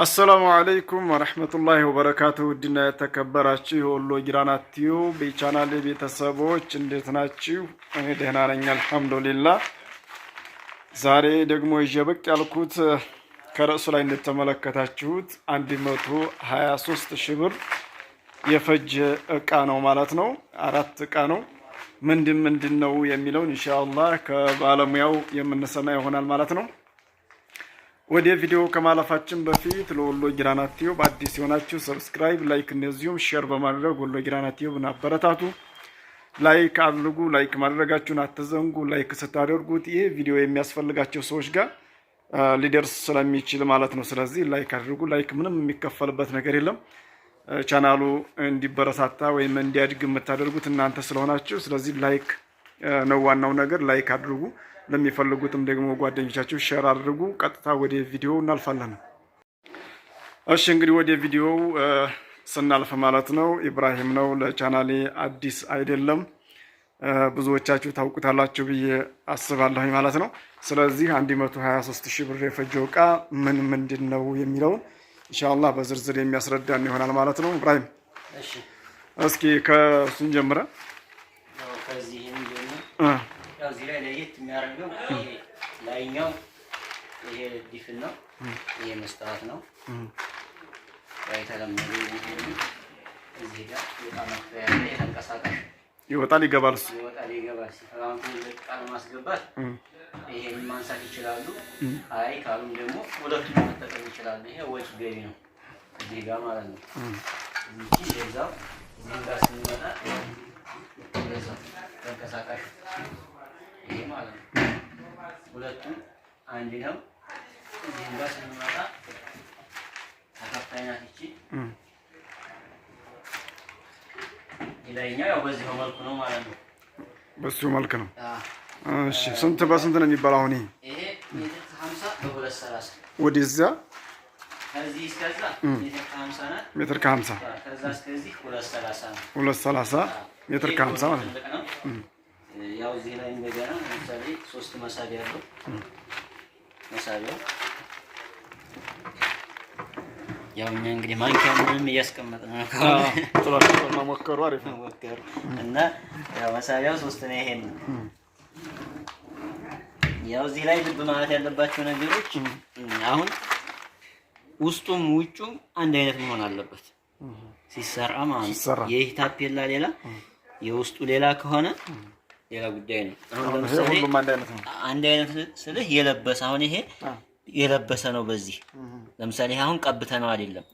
السلام عليكم ورحمة الله وبركاته. ودنا تكبراتشي والله جراناتيو بيشانالي بيتسابوش اندتناتشيو انا دهنا رنجا الحمد لله. زاري دقمو يجبك يالكوت كرأسو لاين نتملكتاتشوت عندي موتو هيا سوست شبر يفج اقانو مالاتنو عرات اقانو مندن نو يميلون ان شاء الله كبالمياو يمنسما يهونال مالاتنو. ወደ ቪዲዮ ከማለፋችን በፊት ለወሎ ጊራናት ቲዩብ አዲስ ሆናችሁ ሰብስክራይብ፣ ላይክ እንደዚሁም ሼር በማድረግ ወሎ ጊራናት ቲዩብን አበረታቱ። ላይክ አድርጉ። ላይክ ማድረጋችሁን አትዘንጉ። ላይክ ስታደርጉት ይሄ ቪዲዮ የሚያስፈልጋቸው ሰዎች ጋር ሊደርስ ስለሚችል ማለት ነው። ስለዚህ ላይክ አድርጉ። ላይክ ምንም የሚከፈልበት ነገር የለም። ቻናሉ እንዲበረታታ ወይም እንዲያድግ የምታደርጉት እናንተ ስለሆናችሁ ስለዚህ ላይክ ነው ዋናው ነገር። ላይክ አድርጉ። ለሚፈልጉትም ደግሞ ጓደኞቻችሁ ሼር አድርጉ። ቀጥታ ወደ ቪዲዮ እናልፋለን። እሺ እንግዲህ ወደ ቪዲዮ ስናልፍ ማለት ነው ኢብራሂም ነው። ለቻናሌ አዲስ አይደለም፣ ብዙዎቻችሁ ታውቁታላችሁ ብዬ አስባለሁ ማለት ነው። ስለዚህ 123000 ብር የፈጀው ዕቃ ምንድነው የሚለውን ኢንሻአላህ በዝርዝር የሚያስረዳን ይሆናል ማለት ነው። ኢብራሂም እሺ እስኪ ከሱን ጀምረ ያው ከዚህ እንጀምር። ያው እዚህ ላይ ለየት የሚያደርገው ይሄ ላይኛው ይሄ ዲፍን ነው፣ ይሄ መስታወት ነው። የተለመደው እዚህ ጋር በጣም አፍያ ነው። ተንቀሳቃሽ ይወጣል ይገባል፣ ይወጣል ይገባል። ሲፈራንቱ ለቃል ማስገባት ይሄን ማንሳት ይችላሉ። አይ ካሉም ደግሞ ሁለቱን መጠቀም ይችላሉ። ይሄ ወጭ ገቢ ነው እዚህ ጋር ማለት ነው። እዚህ ለዛው እዚህ ጋር ስንመጣ ለዛው ተንቀሳቃሽ ይሄ ማለት ነው። ሁለቱም አንድ ነው። እዚህ ጋር ስንመጣ ተከፋይናት እቺ ይላይኛው ያው በዚህ መልኩ ነው ማለት ነው። በሱ መልኩ ነው። እሺ ስንት በስንት ነው የሚባለው? አሁን ይሄ ሜትር 50 በ230 ወደዚያ ከዚህ እስከዛ ሜትር 50 ናት። ሜትር 50 ከዛ እስከዚህ 230 ነው። 230 ሜትር 50 ማለት ነው። ያው እዚህ ላይ እንደገና ለምሳሌ 3 መሳቢያ አለው። መሳቢያው ያው እኛ እንግዲህ ማንኪያ ምንም እያስቀመጥን ነው። ጥላችሁ መሞከሩ አሪፍ ነው። መሞከሩ እና ያው መሳቢያው 3 ነው። ይሄን ያው እዚህ ላይ ልብ ማለት ያለባቸው ነገሮች አሁን ውስጡም ውጩም አንድ አይነት መሆን አለበት ሲሰራ ማለት ነው። ይሄ ታፔላ ሌላ የውስጡ ሌላ ከሆነ ሌላ ጉዳይ ነው። አሁን ለምሳሌ ሁሉም አንድ አይነት ስልህ የለበሰ አሁን ይሄ የለበሰ ነው። በዚህ ለምሳሌ አሁን ቀብተነው አይደለም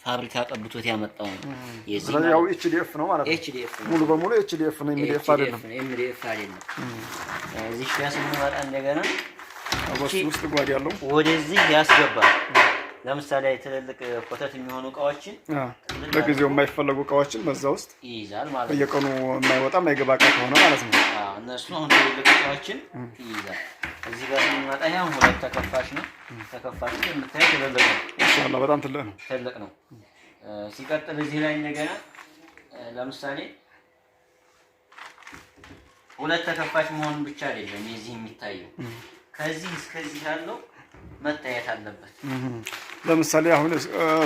ፋብሪካ ቀብቶት ያመጣው ነው። የዚህ ያው ኤችዲኤፍ ነው ማለት ነው። ኤችዲኤፍ ሙሉ በሙሉ ኤችዲኤፍ ነው። ኤምዲኤፍ አይደለም። ኤምዲኤፍ አይደለም። እዚህ ጋር ስንመጣ እንደገና ውስጥ ጓድ ያለው ወደዚህ ያስገባል። ለምሳሌ ትልልቅ ኮተት የሚሆኑ እቃዎችን ለጊዜው የማይፈለጉ እቃዎችን በዛ ውስጥ ይይዛል ማለት ነው። በየቀኑ የማይወጣ የማይገባ እቃ ሆነ ማለት ነው። እነሱ አሁን ትልልቅ እቃዎችን ይይዛል። እዚህ ጋር ስንመጣ ያው ሁለት ተከፋሽ ነው። ተከፋሽ የምታየው ትልልቅ ነው። ኢንሻአላህ በጣም ትልቅ ነው። ሲቀጥል እዚህ ላይ እንደገና ለምሳሌ ሁለት ተከፋሽ መሆን ብቻ አይደለም የዚህ የሚታየው ከዚህ እስከዚህ ያለው መታየት አለበት። ለምሳሌ አሁን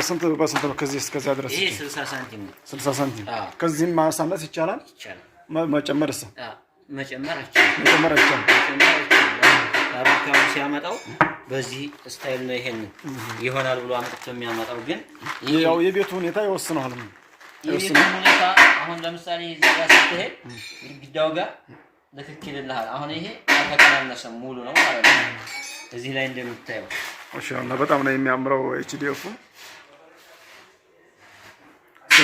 ስንት በስንት ነው ከዚህ እስከዚያ ድረስ? ይሄ 60 ሳንቲም ነው። 60 ሳንቲም ከዚህም ማሳነስ ይቻላል? መጨመርስ? መጨመር አይቻልም። ፋብሪካው ሲያመጣው በዚህ ስታይል ነው ይሄን ይሆናል ብሎ አምጥቶ የሚያመጣው ግን ያው የቤቱ ሁኔታ ይወስነዋል። የቤቱ ሁኔታ አሁን ለምሳሌ እዚህ ጋር ስትሄድ ግድግዳው ጋር ለክክልልሃል። አሁን ይሄ አልተቀናነሰም ሙሉ ነው ማለት ነው። እዚህ ላይ እንደምታየው ማሻአላህ በጣም ነው የሚያምረው። ኤችዲኤፍ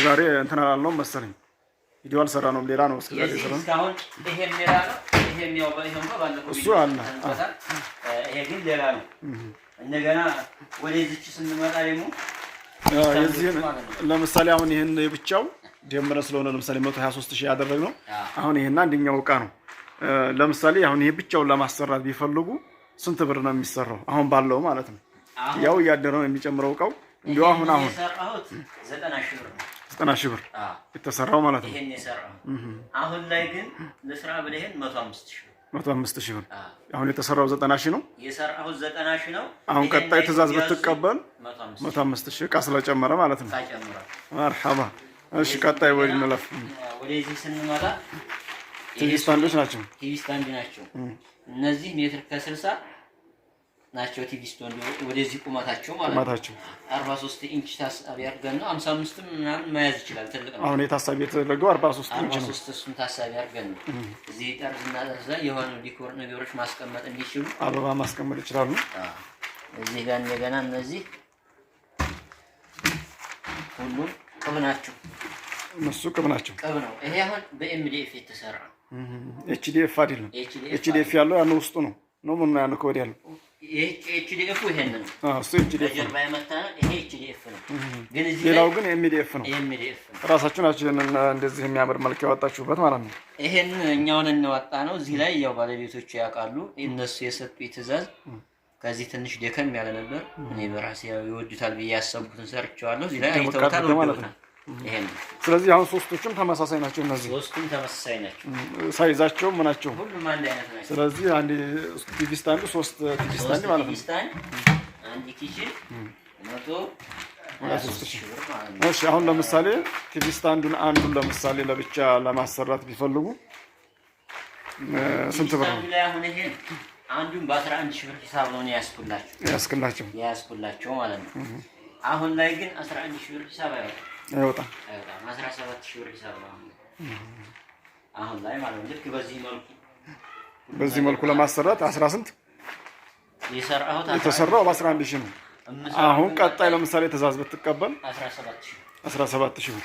ዛሬ እንትና አለው መሰለኝ ቪዲዮ አልሰራ ነው ሌላ ነው እስከዛሬ ሰራ ነው። እስካሁን ይሄን ሌላ ነው። ይሄን ያው ባይሆን ባለፈው እሱ አለ። ይሄ ግን ሌላ ነው። እንደገና ወደዚህ ስንመጣ ደግሞ የዚህ ለምሳሌ አሁን ይሄን የብቻው ደምረ ስለሆነ ለምሳሌ 123000 ያደረግነው አሁን ይሄና አንደኛው ዕቃ ነው። ለምሳሌ አሁን ይሄ ብቻውን ለማሰራት ቢፈልጉ ስንት ብር ነው የሚሰራው? አሁን ባለው ማለት ነው። ያው ያደረው የሚጨምረው ዕቃው እንዲሁ አሁን የሰራሁት 90000 ብር ነው። 90000 ብር የተሰራው ማለት ነው። ይሄን የሰራው አሁን ላይ ግን ለስራ ብለህን 105000 ብር 105,000 ብር። አሁን የተሰራው 90,000 ነው። የሰራው 90,000 ነው። አሁን ቀጣይ ትእዛዝ ብትቀበል 105,000 ዕቃ ስለጨመረ ማለት ነው። መርሐባ። እሺ ቀጣይ ወይ እንለፍ። ወደዚህ ስንመጣ ቲቪ ስታንዶች ናቸው። ቲቪ ስታንድ ናቸው እነዚህ ሜትር ከ60 ናቸው። ቲቪ ስታንድ ወደዚህ ቁመታቸው ማለት ነው 43 ኢንች ታሳቢ አድርገን ነው 55 ምናምን መያዝ ይችላል። ትልቅ ነው። አሁን የታሳቢ የተደረገው 43 ኢንች ነው። 43 እሱን ታሳቢ አድርገን ነው እዚህ ጠርዝና ጠርዛ የሆኑ ዲኮር ነገሮች ማስቀመጥ እንዲችሉ አበባ ማስቀመጥ ይችላሉ። እዚህ ጋር እንደገና እነዚህ ሁሉም ቅብ ናቸው። እነሱ ቅብ ናቸው። ቅብ ነው። ይሄ አሁን በኤምዲኤፍ የተሰራ ነው። ኤችዲኤፍ አይደለም። ኤችዲኤፍ ያለው ያን ውስጡ ነው ምን ነው ያለው ከወዲያ ያለው ኤችዲኤፍ ይሄን ነው። እሱ ኤችዲኤፍ ጀርባ የመጣና ይሄ ኤችዲኤፍ ነው። ግን እዚህ ሌላው ግን ኤምዲኤፍ ነው። ኤምዲኤፍ ራሳችሁ ናችሁ እንደዚህ የሚያምር መልክ ያወጣችሁበት ማለት ነው። ይሄን እኛውን እንወጣ ነው። እዚህ ላይ ያው ባለቤቶቹ ያውቃሉ። እነሱ የሰጡኝ ትእዛዝ ከዚህ ትንሽ ደከም ያለ ነበር። እኔ በራሴ ይወዱታል ብዬ ያሰብኩትን ሰርቼዋለሁ። እዚህ ላይ አይተውታል ማለት ነው። ይሄን ስለዚህ አሁን ሶስቶቹም ተመሳሳይ ናቸው። እነዚህ ሶስቱም ተመሳሳይ ናቸው። ሳይዛቸው ምናቸው ሁሉም አንድ አይነት ናቸው። ስለዚህ አንድ ቲቪ ስታንድ 3 ቲቪ ስታንድ ማለት ነው። ቲቪ ስታንድ አንድ ኪችን 123,000 ብር ማለት ነው። እሺ አሁን ለምሳሌ ቲቪ ስታንዱን አንዱን ለምሳሌ ለብቻ ለማሰራት ቢፈልጉ ስንት ብር ነው? አሁን ይሄን አንዱን በ11,000 ብር ሂሳብ ነው ያስኩላቸው ማለት ነው። አሁን ላይ ግን 11,000 ብር ሂሳብ አይወጣም። 17,000 ብር ሂሳብ ነው አሁን ላይ ማለት ነው። ልክ በዚህ መልኩ ለማሰራት 18 የተሰራው በ11,000 ነው። አሁን ቀጣይ ለምሳሌ ትእዛዝ ብትቀበል 17,000 ብር።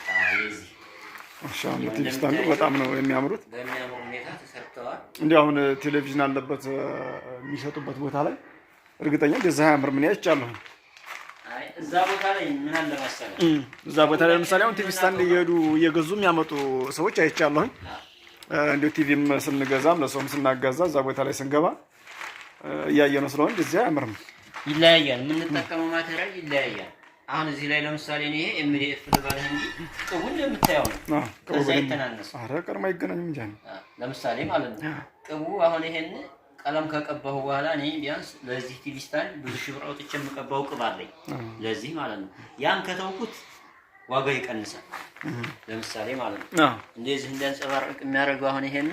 ማሻአላህ ቲቪ ስታንዱ በጣም ነው የሚያምሩት። በሚያምሩ ሁኔታ ተሰርተዋል። እንዲህ አሁን ቴሌቪዥን አለበት የሚሸጡበት ቦታ ላይ እርግጠኛ እንደዛ ያምር ምን ያይቻለሁ። እዛ ቦታ ላይ ምን አለ መሰለህ፣ እዛ ቦታ ላይ ለምሳሌ አሁን ቲቪ ስታንድ እየገዙ የሚያመጡ ሰዎች አይቻለሁኝ። እንዲሁ ቲቪም ስንገዛም ለሰውም ስናጋዛ እዛ ቦታ ላይ ስንገባ እያየነው ስለሆነ እንደዚህ አያምርም። ይለያያል። የምንጠቀመው ማቴሪያል ይለያያል። አሁን እዚህ ላይ ለምሳሌ እኔ ኤምዲኤፍ ልበልህ እንጂ ቅቡ እንደምታየው ነው። ከዛ ይተናነስ። ኧረ ቀርማ አይገናኝም እንጂ ለምሳሌ ማለት ነው ቅቡ አሁን ይሄን ቀለም ከቀባሁ በኋላ እኔ ቢያንስ ለዚህ ቲቪ ስታንድ ብዙ ሺህ ብር አውጥቼ የምቀባው ቅብ አለኝ ለዚህ ማለት ነው። ያን ከተውኩት ዋጋው ይቀንሳል። ለምሳሌ ማለት ነው እንደዚህ እንዲያንጸባርቅ የሚያደርገው አሁን ይሄን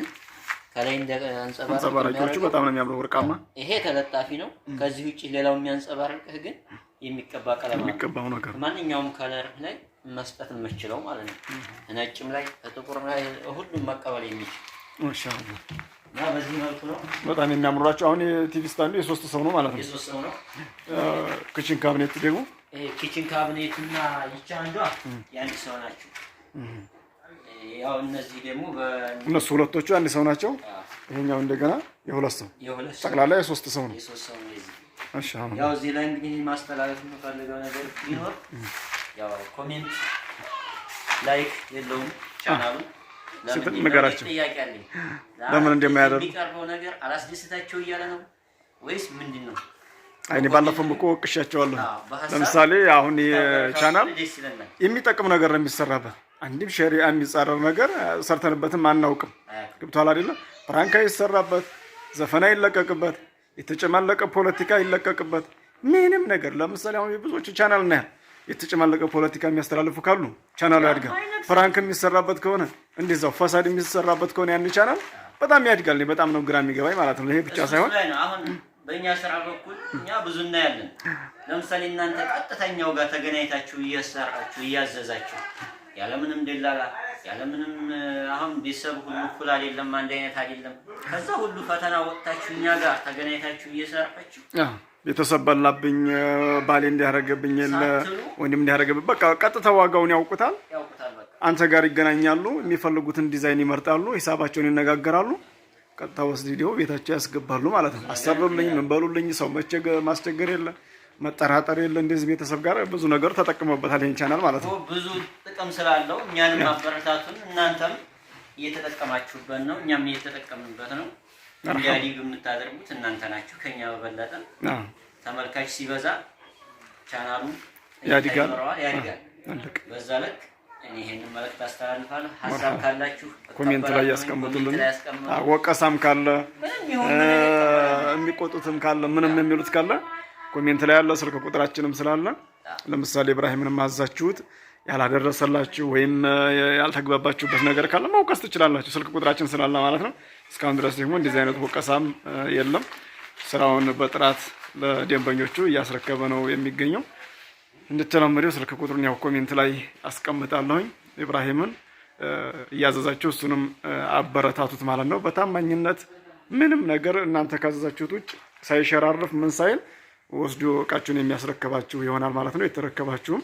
ከላይ አንጸባራቂዎቹ በጣም ነው የሚያምረው። ወርቃማ ይሄ ተለጣፊ ነው። ከዚህ ውጪ ሌላው የሚያንጸባርቅህ ግን የሚቀባ ቀለም የሚቀባው ነገር ማንኛውም ከለር ላይ መስጠት የምችለው ማለት ነው። ነጭም ላይ ጥቁር ላይ ሁሉም መቀበል የሚችል ማሻአላህ እና በዚህ መልኩ ነው በጣም የሚያምሩላችሁ። አሁን የቲቪ ስታንዱ የ3 ሰው ነው ማለት ነው። የ3 ሰው ነው። ኪችን ካቢኔት ደግሞ ኪችን ካቢኔት እና ይቻ አንዷ የአንድ ሰው ናቸው። ያው እነዚህ ደግሞ እነሱ ሁለቶቹ አንድ ሰው ናቸው። ይሄኛው እንደገና የ2 ሰው ጠቅላላ የ3 ሰው ነው። የ3 ሰው ነው እዚህ። እሺ አሁን ያው እዚህ ላይ እንግዲህ ማስተላለፍ የምፈልገው ነገር ቢኖር ያው ኮሜንት ላይክ የለውም ቻናሉ ነገራቸው ለምን እንደማያደርጉ የሚቀርበው ነገር አላስደስታቸው እያለ ነው ወይስ ምንድነው? አይኔ ባለፈውም እኮ ወቅሻቸዋለሁ። ለምሳሌ አሁን የቻናል የሚጠቅም ነገር ነው የሚሰራበት። አንድም ሸሪዓ የሚጻረር ነገር ሰርተንበትም አናውቅም። ገብቷል አይደለ? ፕራንካ ይሰራበት፣ ዘፈና ይለቀቅበት፣ የተጨማለቀ ፖለቲካ ይለቀቅበት፣ ምንም ነገር ለምሳሌ አሁን ብዙዎቹ ቻናል እናያል የተጨማለቀ ፖለቲካ የሚያስተላልፉ ካሉ ቻናሉ ያድጋል። ፕራንክ የሚሰራበት ከሆነ እንደዛው ፈሳድ የሚሰራበት ከሆነ ያን ቻናል በጣም ያድጋል። በጣም ነው ግራ የሚገባኝ ማለት ነው። ይሄ ብቻ ሳይሆን አሁን በእኛ ስራ በኩል እኛ ብዙ እናያለን። ለምሳሌ እናንተ ቀጥተኛው ጋር ተገናኝታችሁ እየሰራችሁ እያዘዛችሁ ያለምንም ደላላ ያለምንም አሁን ቤተሰብ ሁሉ እኩል አይደለም፣ አንድ አይነት አይደለም። ከዛ ሁሉ ፈተና ወጥታችሁ እኛ ጋር ተገናኝታችሁ እየሰራችሁ ቤተሰብ በላብኝ ባሌ እንዲያረገብኝ የለ ወንድም እንዲያረገብኝ በቃ ቀጥታ ዋጋውን ያውቁታል። አንተ ጋር ይገናኛሉ፣ የሚፈልጉትን ዲዛይን ይመርጣሉ፣ ሂሳባቸውን ይነጋገራሉ፣ ቀጥታ ወስደው ቤታቸው ያስገባሉ ማለት ነው። አሰሩልኝ ምን በሉልኝ፣ ሰው ማስቸገር የለ መጠራጠር የለ። እንደዚህ ቤተሰብ ጋር ብዙ ነገር ተጠቅመውበታል ይሄን ቻናል ማለት ነው። ብዙ ጥቅም ስላለው እኛንም ማበረታቱን እናንተም እየተጠቀማችሁበት ነው፣ እኛም እየተጠቀምንበት ነው። እንዲያድግ የምታደርጉት እናንተ ናችሁ ከኛ በበለጠ። ተመልካች ሲበዛ ቻናሉ ያድጋል። በዛ ልክ እኔ ይሄንን መልእክት አስተላልፋለሁ። ሀሳብ ካላችሁ ኮሜንት ላይ ያስቀምጡልን። ወቀሳም ካለ የሚቆጡትም ካለ ምንም የሚሉት ካለ ኮሜንት ላይ ያለ ስልክ ቁጥራችንም ስላለ ለምሳሌ ኢብራሂምን ማዛችሁት ያላደረሰላችሁ ወይም ያልተግባባችሁበት ነገር ካለ መውቀስ ትችላላችሁ። ስልክ ቁጥራችን ስላለ ማለት ነው። እስካሁን ድረስ ደግሞ እንደዚህ አይነት ወቀሳም የለም። ስራውን በጥራት ለደንበኞቹ እያስረከበ ነው የሚገኘው። እንደተለመደው ስልክ ቁጥሩን ያው ኮሜንት ላይ አስቀምጣለሁኝ። ኢብራሂምን እያዘዛችሁ እሱንም አበረታቱት ማለት ነው። በታማኝነት ምንም ነገር እናንተ ካዘዛችሁት ውጭ ሳይሸራርፍ ምን ሳይል ወስዶ እቃችሁን የሚያስረክባችሁ ይሆናል ማለት ነው። የተረከባችሁም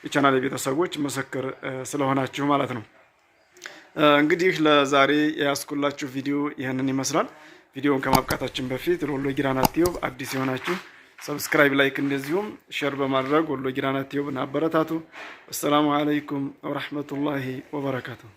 የቻናል ቤተሰቦች ምስክር ስለሆናችሁ ማለት ነው። እንግዲህ ለዛሬ ያስኩላችሁ ቪዲዮ ይህንን ይመስላል። ቪዲዮውን ከማብቃታችን በፊት ለወሎ ጊራና ቲዩብ አዲስ የሆናችሁ ሰብስክራይብ፣ ላይክ እንደዚሁም ሼር በማድረግ ወሎ ጊራና ቲዩብን አበረታቱ። አሰላሙ አለይኩም ወራህመቱላሂ ወበረካቱሁ።